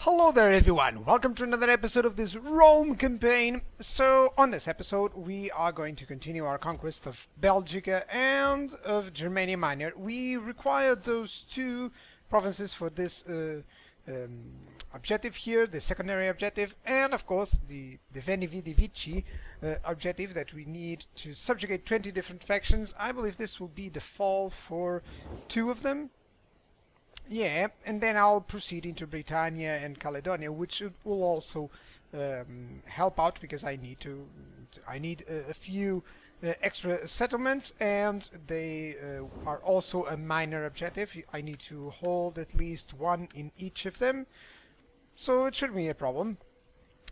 Hello there everyone, welcome to another episode of this Rome campaign. So on this episode we are going to continue our conquest of Belgica and of Germania Minor. We require those two provinces for this objective here, the secondary objective, and of course the Veni Vidi Vici objective that we need to subjugate 20 different factions. I believe this will be the fall for two of them. Yeah, and then I'll proceed into Brittania and Caledonia, which will also help out because I need a few extra settlements, and they are also a minor objective. I need to hold at least one in each of them, so it shouldn't be a problem.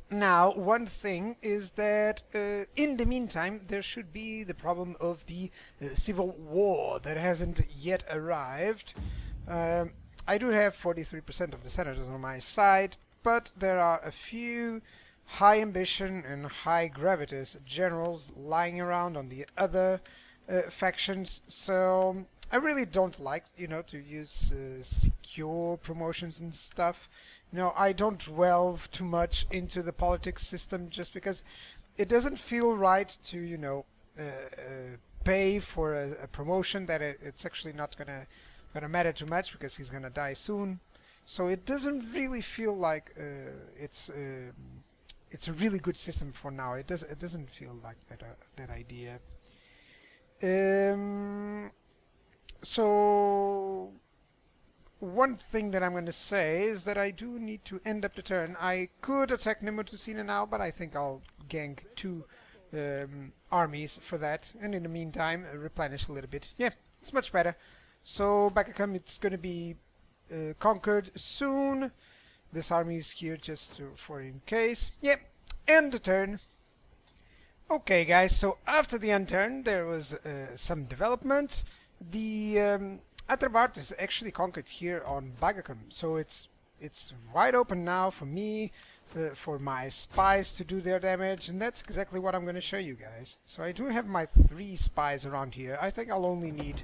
Now, one thing is that in the meantime there should be the problem of the civil war that hasn't yet arrived. I do have 43% of the senators on my side, but there are a few high ambition and high gravitas generals lying around on the other factions, so I really don't like, to use secure promotions and stuff. I don't delve too much into the politics system just because it doesn't feel right to, pay for a promotion that it's actually not gonna matter too much because he's gonna die soon. So it doesn't really feel like it's a really good system for now. It doesn't feel like that idea. So one thing that I'm going to say is that I do need to end up the turn. I could attack Nimotocina now, but I think I'll gank two armies for that, and in the meantime replenish a little bit. Yeah, it's much better. So Bagacum, it's going to be conquered soon. This army is here just for in case. Yep, end the turn. Okay guys, so after the end turn there was some development. The Atrebart is actually conquered here on Bagacum, so it's wide open now for me, for my spies to do their damage, and that's exactly what I'm going to show you guys. So I do have my 3 spies around here. I think I'll only need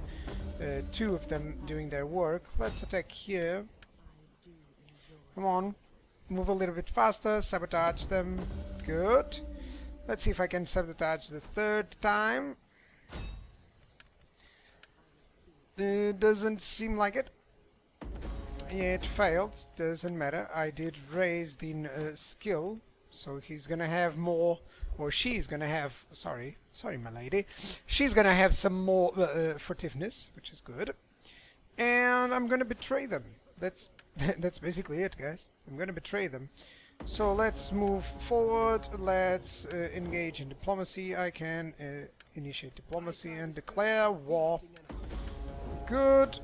2 of them doing their work. Let's attack here. Come on, move a little bit faster, sabotage them. Good. Let's see if I can sabotage the 3rd time. Doesn't seem like it. Yeah, it failed. Doesn't matter. I did raise the skill, so he's gonna have more, or she's gonna have. Sorry, my lady. She's gonna have some more furtiveness, which is good. And I'm gonna betray them. That's basically it, guys. I'm gonna betray them. So let's move forward. Let's engage in diplomacy. I can initiate diplomacy and declare war. Good.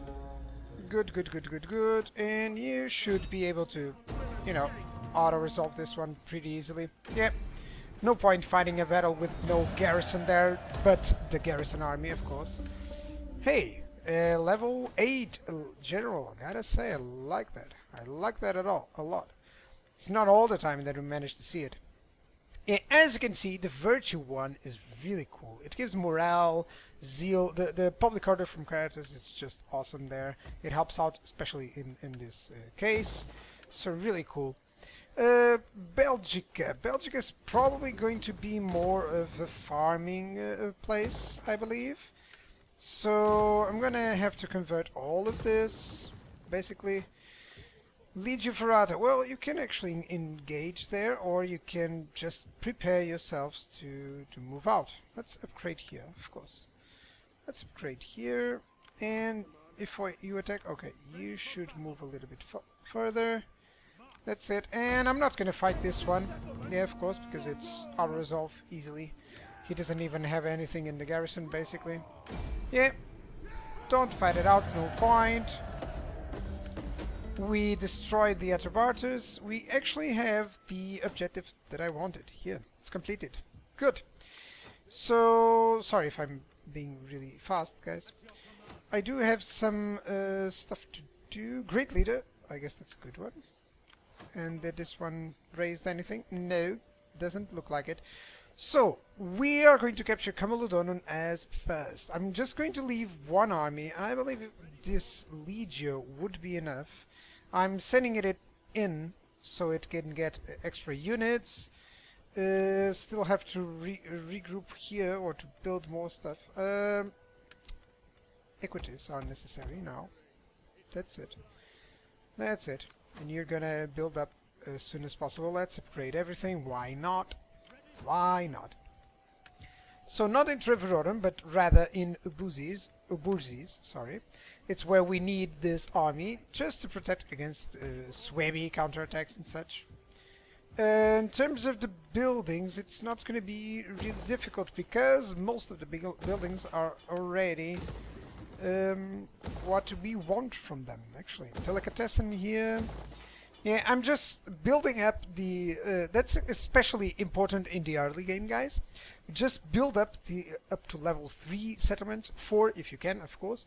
Good. And you should be able to, auto-resolve this one pretty easily. Yep. No point fighting a battle with no garrison there, but the garrison army, of course. Hey, level 8 general. I gotta say, I like that. I like that a lot. It's not all the time that we manage to see it. As you can see, the virtue one is really cool. It gives morale, zeal. The public order from characters is just awesome there. It helps out, especially in this case. So really cool. Belgica. Belgica is probably going to be more of a farming place, I believe. So I'm gonna have to convert all of this, basically. Legio Ferrata. Well, you can actually engage there, or you can just prepare yourselves to move out. Let's upgrade here, of course. Let's upgrade here, and if you attack, okay, you should move a little bit further. That's it, and I'm not gonna fight this one. Yeah, of course, because it's auto-resolve easily. He doesn't even have anything in the garrison, basically. Yeah, don't fight it out, no point. We destroyed the Atrebarters. We actually have the objective that I wanted here. It's completed. Good. So, sorry if I'm being really fast, guys. I do have some stuff to do. Great leader. I guess that's a good one. And did this one raised anything? No, doesn't look like it. So, we are going to capture Camalodunum as first. I'm just going to leave one army. I believe this Legio would be enough. I'm sending it in so it can get extra units. Still have to regroup here or to build more stuff. Equities are necessary now. That's it. That's it. And you're gonna build up as soon as possible. Let's upgrade everything. Why not? Why not? So not in Treverorum, but rather in Uburzes, sorry. It's where we need this army just to protect against Swaby counterattacks and such. In terms of the buildings, it's not going to be really difficult because most of the big buildings are already what we want from them, actually. Delicatessen here. Yeah, I'm just building up the... that's especially important in the early game, guys. Just build up up to level 3 settlements, 4 if you can, of course,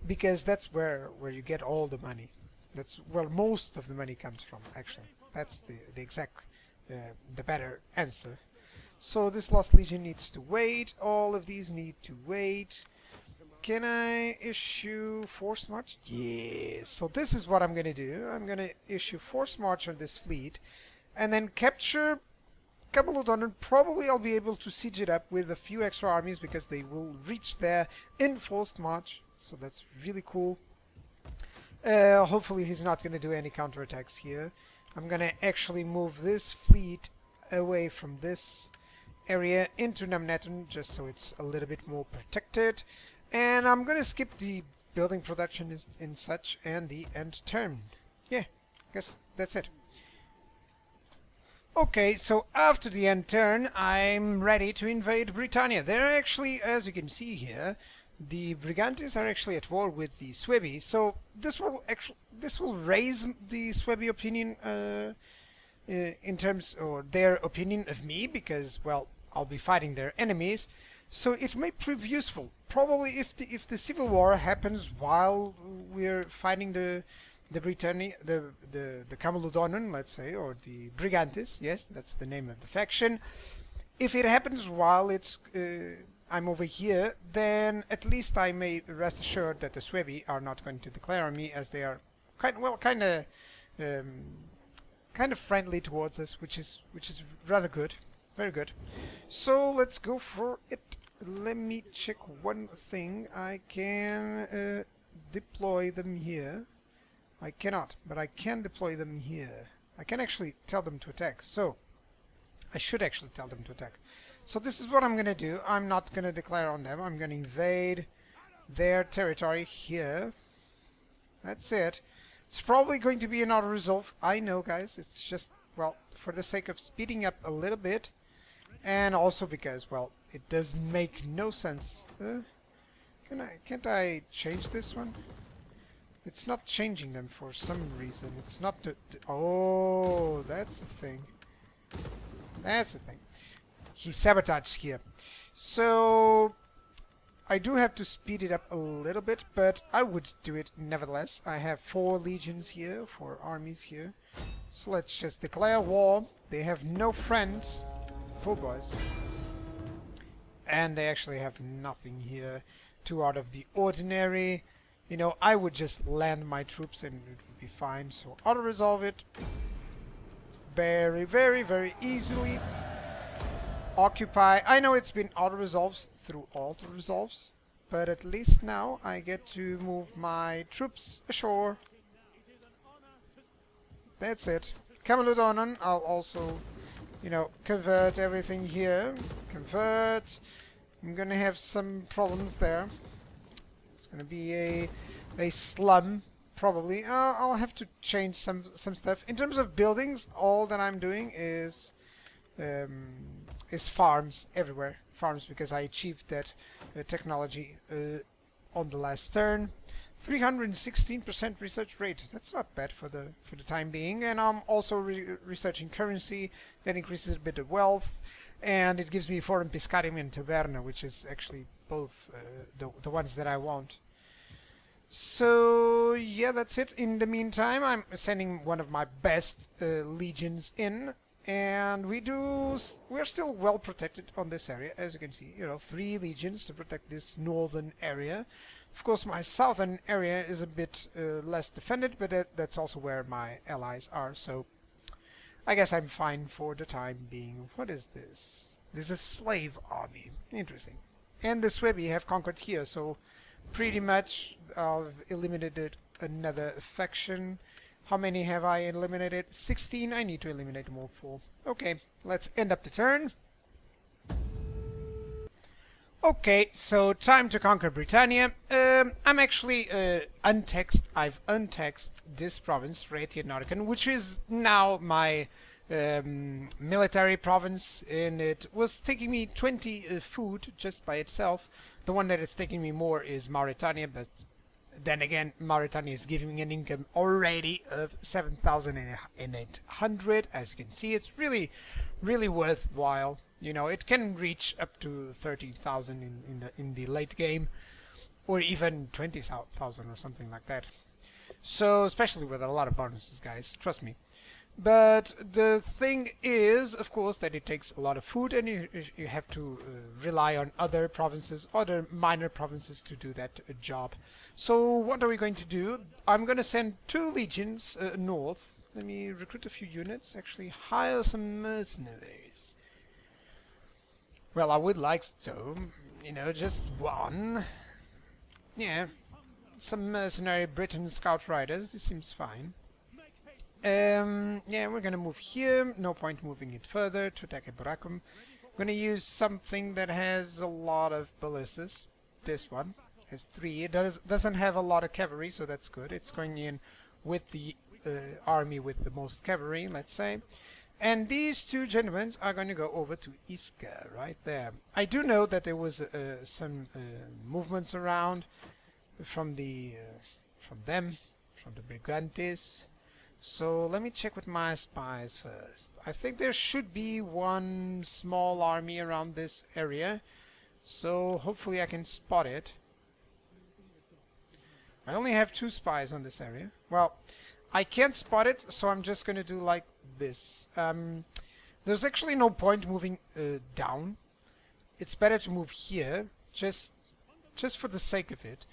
because that's where you get all the money. That's where most of the money comes from, actually. That's the exact, the better answer. So this Lost Legion needs to wait. All of these need to wait. Can I issue Force March? Yes. So this is what I'm going to do. I'm going to issue Force March on this fleet and then capture Camelodon. Probably I'll be able to siege it up with a few extra armies because they will reach there in forced march. So that's really cool. Hopefully he's not going to do any counterattacks here. I'm going to actually move this fleet away from this area into Namneton just so it's a little bit more protected. And I'm going to skip the building production in such and the end turn. Yeah, I guess that's it. Okay, so after the end turn, I'm ready to invade Brittania. They're actually, as you can see here, the Brigantes are actually at war with the Swaby. So this will raise the Swaby opinion in terms, or their opinion of me, because, well, I'll be fighting their enemies. So it may prove useful. Probably if the civil war happens while we're fighting the Brittania, the Camelodonon, let's say, or the Brigantes, yes, that's the name of the faction. If it happens while it's I'm over here, then at least I may rest assured that the Swaby are not going to declare on me, as they are kind of friendly towards us, which is rather good, very good. So let's go for it. Let me check one thing. I can deploy them here. I cannot, but I can deploy them here. I can actually tell them to attack. So I should actually tell them to attack. So this is what I'm going to do. I'm not going to declare on them. I'm going to invade their territory here. That's it. It's probably going to be an auto-resolve. I know, guys. It's just, well, for the sake of speeding up a little bit. And also because, well, it does make no sense. Can't I change this one? It's not changing them for some reason. It's not oh, that's the thing. That's the thing. He sabotaged here. So I do have to speed it up a little bit, but I would do it nevertheless. I have 4 legions here, 4 armies here. So let's just declare war. They have no friends. Poor boys. And they actually have nothing here too out of the ordinary. You know, I would just land my troops and it would be fine. So auto-resolve it. Very, very, very easily. Occupy. I know it's been auto-resolves through auto-resolves, but at least now I get to move my troops ashore. That's it. Camelodonon, I'll also, you know, convert everything here. Convert. I'm gonna have some problems there. It's gonna be a slum, probably. I'll have to change some stuff. In terms of buildings, all that I'm doing is farms everywhere. Farms, because I achieved that technology on the last turn. 316% research rate. That's not bad for the time being. And I'm also researching currency. That increases a bit of wealth, and it gives me Forum Piscarium and Taverna, which is actually both the ones that I want. So yeah, that's it. In the meantime, I'm sending one of my best legions in. And we're still well protected on this area, as you can see. You know, 3 legions to protect this northern area. Of course, my southern area is a bit less defended, but that's also where my allies are. So I guess I'm fine for the time being. What is this? This is a slave army. Interesting. And the Swebi have conquered here, so pretty much I've eliminated another faction. How many have I eliminated? 16. I need to eliminate more 4. Okay, let's end up the turn. Okay, so time to conquer Brittania. I'm actually untaxed. I've untaxed this province, Rhaetia Nordican, which is now my military province, and it was taking me 20 food just by itself. The one that is taking me more is Mauritania, but then again, Mauritania is giving me an income already of 7,800. As you can see, it's really, really worthwhile. You know, it can reach up to 13,000 in the late game, or even 20,000 or something like that. So, especially with a lot of bonuses, guys, trust me. But the thing is, of course, that it takes a lot of food, and you have to rely on other provinces, other minor provinces to do that job. So what are we going to do? I'm going to send 2 legions north. Let me recruit a few units, actually hire some mercenaries. Well, I would like to, you know, just 1. Yeah, some mercenary Briton scout riders, this seems fine. Yeah, we're gonna move here, no point moving it further to attack Eboracum. Gonna use something that has a lot of ballistas. This one has 3. It doesn't have a lot of cavalry, so that's good. It's going in with the army with the most cavalry, let's say. And these 2 gentlemen are going to go over to Iska, right there. I do know that there was some movements around from the from the Brigantes. So let me check with my spies first. I think there should be 1 small army around this area, so hopefully I can spot it. I only have 2 spies on this area. Well, I can't spot it, so I'm just going to do like this. There's actually no point moving down. It's better to move here, just for the sake of it.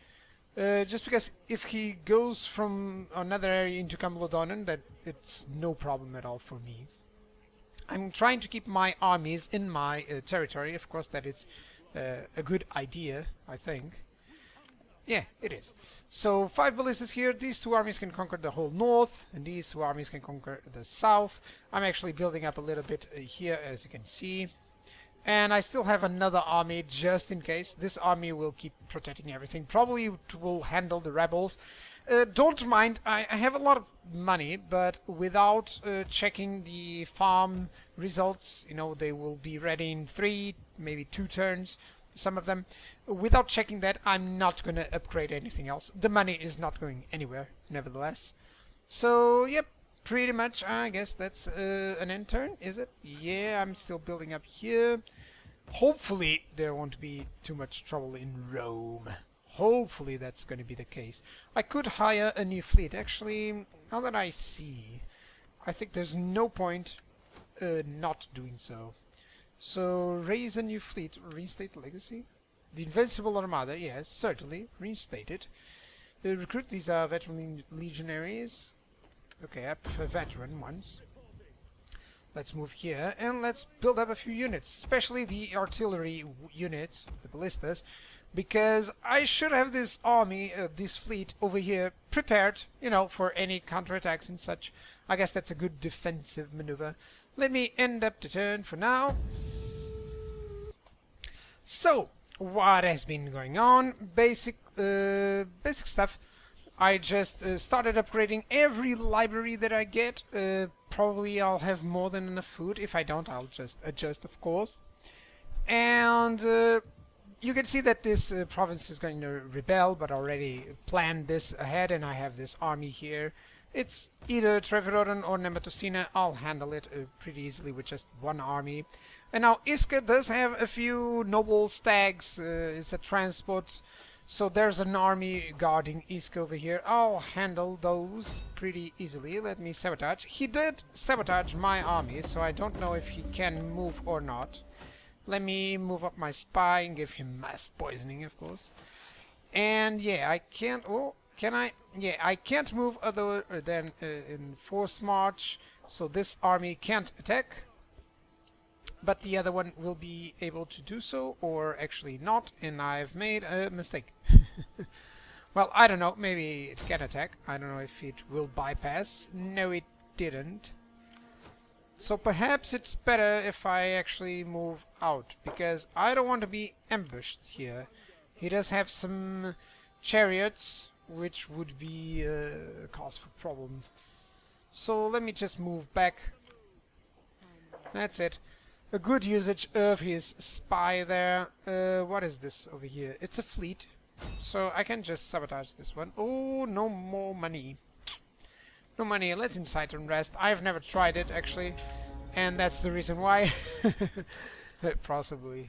Just because if he goes from another area into Camelodon, that it's no problem at all for me. I'm trying to keep my armies in my territory. Of course, that is a good idea, I think. Yeah, it is. So 5 ballistas here. These 2 armies can conquer the whole north, and these 2 armies can conquer the south. I'm actually building up a little bit here, as you can see. And I still have another army just in case. This army will keep protecting everything. Probably will handle the rebels. Don't mind, I have a lot of money, but without checking the farm results, you know, they will be ready in 3, maybe 2 turns, some of them. Without checking that, I'm not going to upgrade anything else. The money is not going anywhere, nevertheless. So, yep. Pretty much, I guess that's an end turn, is it? Yeah, I'm still building up here. Hopefully there won't be too much trouble in Rome. Hopefully that's going to be the case. I could hire a new fleet. Actually, now that I see, I think there's no point not doing so. So, raise a new fleet. Reinstate legacy? The Invincible Armada, yes, certainly. Reinstate it. Recruit, these are veteran legionaries. Okay, I prefer veteran ones. Let's move here and let's build up a few units, especially the artillery units, the ballistas, because I should have this army, this fleet over here prepared, you know, for any counterattacks and such. I guess that's a good defensive maneuver. Let me end up the turn for now. So, what has been going on? Basic stuff. I just started upgrading every library that I get. Probably I'll have more than enough food. If I don't, I'll just adjust, of course. And you can see that this province is going to rebel, but I already planned this ahead, and I have this army here. It's either Treviroran or Nematocina. I'll handle it pretty easily with just 1 army. And now Iska does have a few noble stags. It's a transport. So there's an army guarding Iska over here. I'll handle those pretty easily. Let me sabotage. He did sabotage my army, so I don't know if he can move or not. Let me move up my spy and give him mass poisoning, of course. And yeah, I can't... Oh, can I? Yeah, I can't move other than in force march. So this army can't attack, but the other one will be able to do so, or actually not, and I've made a mistake. Well, I don't know, maybe it can attack. I don't know if it will bypass. No, it didn't. So perhaps it's better if I actually move out, because I don't want to be ambushed here. He does have some chariots, which would be a cause for problem. So let me just move back. That's it. A good usage of his spy there. What is this over here? It's a fleet. So I can just sabotage this one. Oh, no more money. No money. Let's incite unrest. I've never tried it, actually. And that's the reason why. Possibly,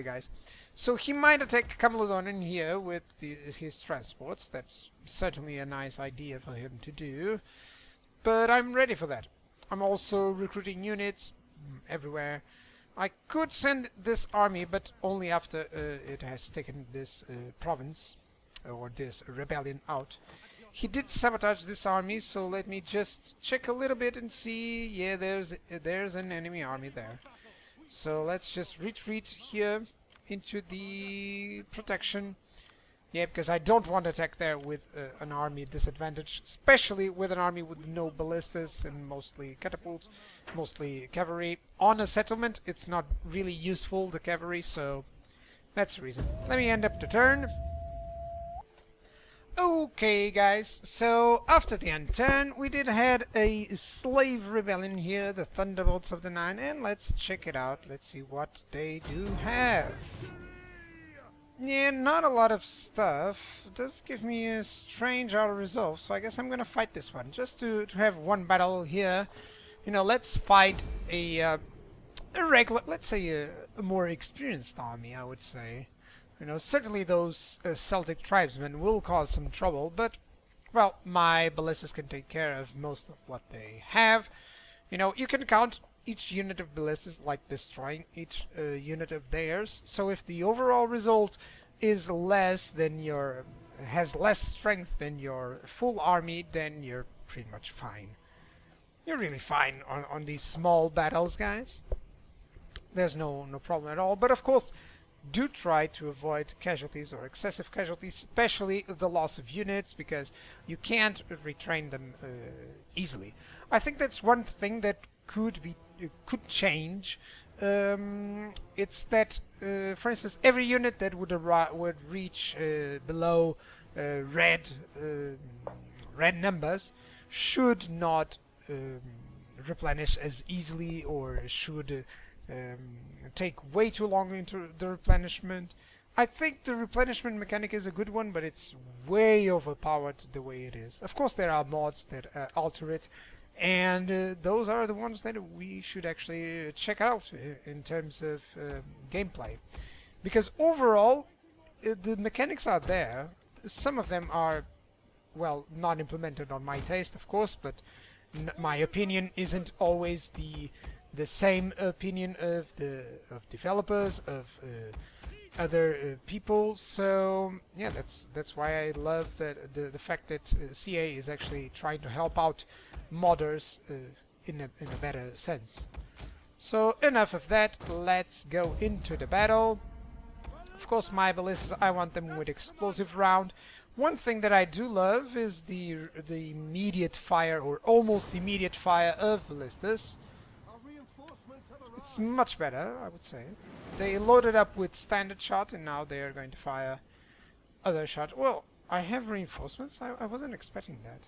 guys. So he might attack Camelodon in here with his transports. That's certainly a nice idea for him to do. But I'm ready for that. I'm also recruiting units everywhere. I could send this army, but only after it has taken this province, or this rebellion out. He did sabotage this army, so let me just check a little bit and see. Yeah, there's an enemy army there. So let's just retreat here into the protection. Yeah, because I don't want to attack there with an army disadvantage, especially with an army with no ballistas and mostly catapults, mostly cavalry. On a settlement, it's not really useful, the cavalry, so that's the reason. Let me end up the turn. Okay, guys, so after the end turn, we did had a slave rebellion here, the Thunderbolts of the Nine, and let's check it out. Let's see what they do have. Yeah, not a lot of stuff. It does give me a strange auto resolve, so I guess I'm gonna fight this one. Just to have one battle here. You know, let's fight a regular, let's say a more experienced army, I would say. You know, certainly those Celtic tribesmen will cause some trouble, but, well, my ballistas can take care of most of what they have. You know, you can count each unit of ballistas like destroying each unit of theirs. So if the overall result is less than your has less strength than your full army, then you're pretty much fine. You're really fine on these small battles, guys. There's no problem at all. But of course, do try to avoid casualties or excessive casualties, especially the loss of units, because you can't retrain them easily. I think that's one thing that could change. It's that, for instance, every unit that would reach below red numbers should not replenish as easily, or should take way too long into the replenishment. I think the replenishment mechanic is a good one, but it's way overpowered the way it is. Of course, there are mods that alter it, and those are the ones that we should actually check out in terms of gameplay. Because overall, the mechanics are there. Some of them are, well, not implemented on my taste, of course, but my opinion isn't always the same opinion of developers, of other people. So yeah, that's why I love that the fact that CA is actually trying to help out modders in a better sense. So enough of that. Let's go into the battle. Of course, my ballistas, I want them with explosive round. One thing that I do love is the immediate fire, or almost immediate fire, of ballistas. It's much better, I would say. They loaded up with standard shot, and now they are going to fire other shot. Well, I have reinforcements. I wasn't expecting that.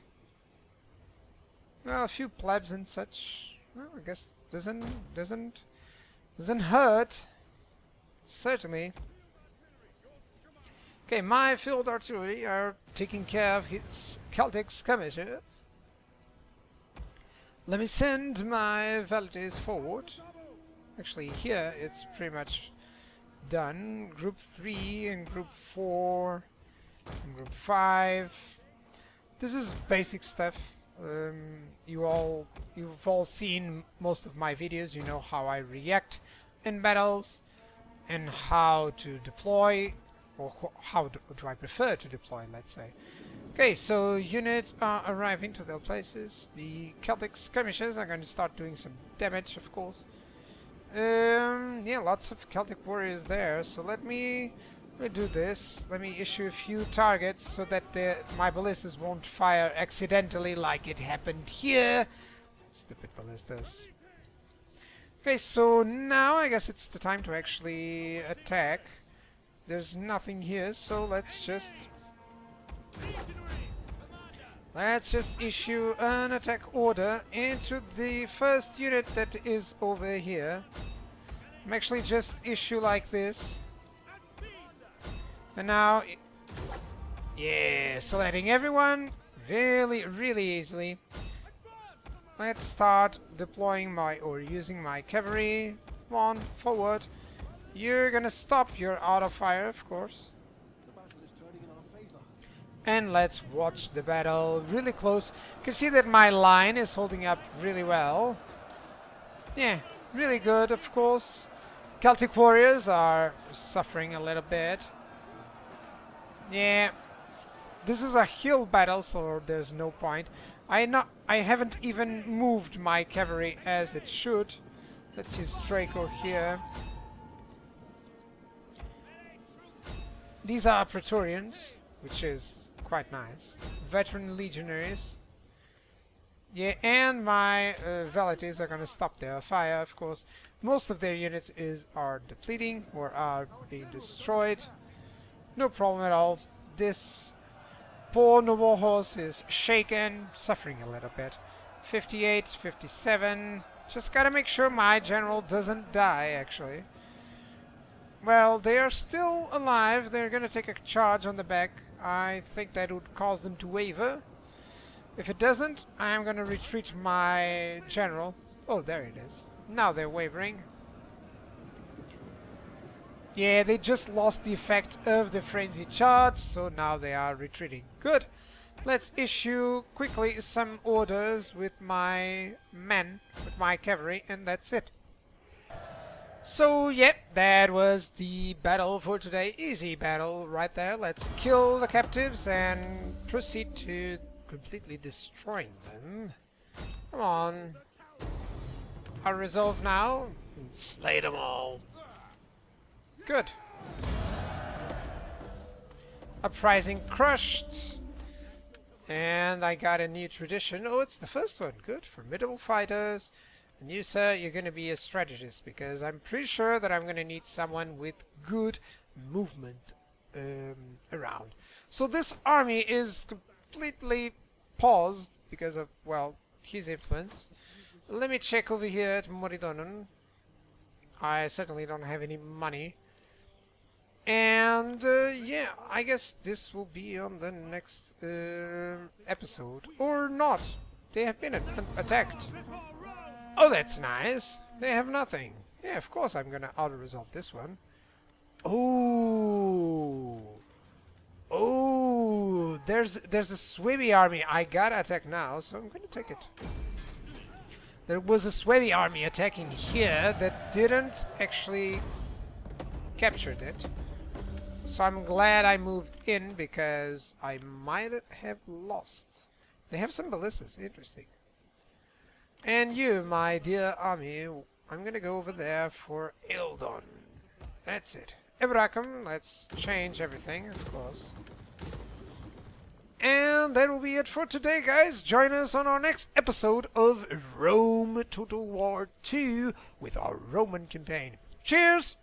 Well, a few plebs and such. Well, I guess doesn't hurt. Certainly. Okay, my field artillery are taking care of his Celtic skirmishers. Let me send my valets forward. Actually, here it's pretty much done. Group 3 and Group 4 and Group 5. This is basic stuff. You've all seen most of my videos. You know how I react in battles and how to deploy, or how do I prefer to deploy, let's say. Okay, so units are arriving to their places. The Celtic skirmishers are going to start doing some damage, of course. Yeah, lots of Celtic warriors there, so let me do this. Let me issue a few targets so that my ballistas won't fire accidentally like it happened here. Stupid ballistas. Okay, so now I guess it's the time to actually attack. There's nothing here, so let's just issue an attack order into the first unit that is over here. I'm actually just issue like this. And now, yeah, selecting everyone really easily. Let's start deploying or using my cavalry. Come on, forward. You're gonna stop your auto fire, of course. And let's watch the battle really close. You can see that my line is holding up really well. Yeah, really good, of course. Celtic warriors are suffering a little bit. Yeah, this is a hill battle, so there's no point. I haven't even moved my cavalry as it should. Let's use Draco here. These are Praetorians, which is quite nice. Veteran legionaries. Yeah, and my Velites are gonna stop their fire, of course. Most of their units are depleting or are being destroyed. No problem at all. This poor noble horse is shaken, suffering a little bit. 58, 57. Just gotta make sure my general doesn't die, actually. Well, they are still alive. They're gonna take a charge on the back. I think that would cause them to waver. If it doesn't, I'm gonna retreat my general. Oh, there it is. Now they're wavering. Yeah, they just lost the effect of the frenzy charge, so now they are retreating. Good. Let's issue quickly some orders with my men, with my cavalry, and that's it. So, yep, that was the battle for today. Easy battle right there. Let's kill the captives and proceed to completely destroying them. Come on. Our resolve now. Slay them all. Good. Uprising crushed. And I got a new tradition. Oh, it's the first one. Good. Formidable fighters. And you, sir, you're going to be a strategist, because I'm pretty sure that I'm going to need someone with good movement around. So this army is completely paused because of, well, his influence. Let me check over here at Moridonon. I certainly don't have any money. And yeah, I guess this will be on the next episode. Or not. They have been attacked. Oh, that's nice. They have nothing. Yeah, of course I'm gonna auto-resolve this one. Oh. Oh, there's a Suebi army. I gotta attack now, so I'm gonna take it. There was a Suebi army attacking here that didn't actually capture it. So I'm glad I moved in, because I might have lost. They have some ballistas. Interesting. And you, my dear army, I'm gonna go over there for Eldon. That's it. Ibrahim, let's change everything, of course. And that will be it for today, guys. Join us on our next episode of Rome Total War 2 with our Roman campaign. Cheers!